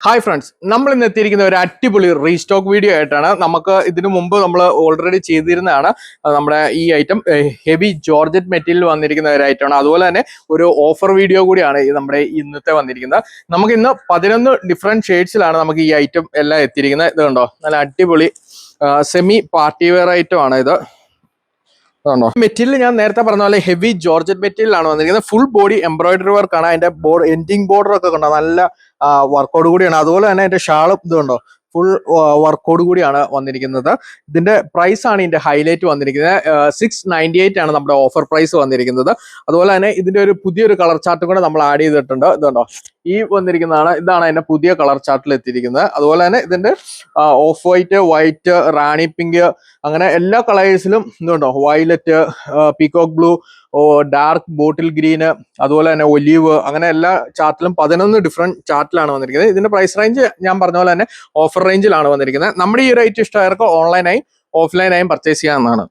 Hi friends, നമ്മൾ ഇന്ന് എത്തിയിരിക്കുന്ന ഒരു അടിപൊളി റീസ്റ്റോക്ക് വീഡിയോ ആയിട്ടാണ്. നമുക്ക് ഇതിനു മുമ്പ് നമ്മൾ ഓൾറെഡി ചെയ്തിരുന്നതാണ്. നമ്മുടെ ഈ ഐറ്റം ഹെവി ജോർജറ്റ് മെറ്റീരിയൽ വന്നിരിക്കുന്ന ഒരു ഐറ്റമാണ്. അതുപോലെ തന്നെ ഒരു ഓഫർ വീഡിയോ കൂടിയാണ് നമ്മുടെ ഇന്നത്തെ വന്നിരിക്കുന്നത്. നമുക്ക് ഇന്ന് 11 ഡിഫറെന്റ് ഷെയ്ഡ്സിലാണ് നമുക്ക് ഈ ഐറ്റം എല്ലാം എത്തിയിരിക്കുന്നത്. ഇത് കണ്ടോ, നല്ല അടിപൊളി സെമി പാർട്ടി വെയർ ഐറ്റം ആണ് ഇത്. മെറ്റീരിയൽ ഞാൻ നേരത്തെ പറഞ്ഞ പോലെ ഹെവി ജോർജറ്റ് മെറ്റീരിയൽ ആണ് വന്നിരിക്കുന്നത്. ഫുൾ ബോഡി എംബ്രോയിഡറി വർക്ക് ആണ്. അതിന്റെ എൻഡിങ് ബോർഡർ ഒക്കെ കണ്ടോ, നല്ല വർക്കോട് കൂടിയാണ്. അതുപോലെ തന്നെ അതിന്റെ ഷാളും ഇത് കണ്ടോ, ഫുൾ വർക്കോട് കൂടിയാണ് വന്നിരിക്കുന്നത്. ഇതിന്റെ പ്രൈസ് ആണ് ഇതിന്റെ ഹൈലൈറ്റ് വന്നിരിക്കുന്നത്. 698 ആണ് നമ്മുടെ ഓഫർ പ്രൈസ് വന്നിരിക്കുന്നത്. അതുപോലെ തന്നെ ഇതിന്റെ ഒരു പുതിയൊരു കളർ ചാർട്ടും കൂടെ നമ്മൾ ആഡ് ചെയ്തിട്ടുണ്ട്. ഇതുണ്ടോ, ഈ വന്നിരിക്കുന്നതാണ്, ഇതാണ് അതിന്റെ പുതിയ കളർ ചാർട്ടിൽ എത്തിയിരിക്കുന്നത്. അതുപോലെ തന്നെ ഇതിന്റെ of white, white, Rani pink, അങ്ങനെ എല്ലാ കളേഴ്സിലും ഇതുണ്ടോ, വയലറ്റ്, പീകോക്ക് ബ്ലൂ, ഡാർക്ക് ബോട്ടിൽ ഗ്രീന്, അതുപോലെ തന്നെ ഒലീവ്, അങ്ങനെ എല്ലാ ചാർട്ടിലും 11 ഡിഫറെന്റ് ചാർട്ടിലാണ് വന്നിരിക്കുന്നത്. ഇതിന്റെ പ്രൈസ് റേഞ്ച് ഞാൻ പറഞ്ഞ പോലെ തന്നെ ഓഫർ റേഞ്ചിലാണ് വന്നിരിക്കുന്നത്. നമ്മുടെ ഈ ഒരു ഐറ്റം ഇഷ്ടമായവർക്ക് ഓൺലൈനായും ഓഫ്ലൈനായും പർച്ചേസ് ചെയ്യാവുന്നതാണ്.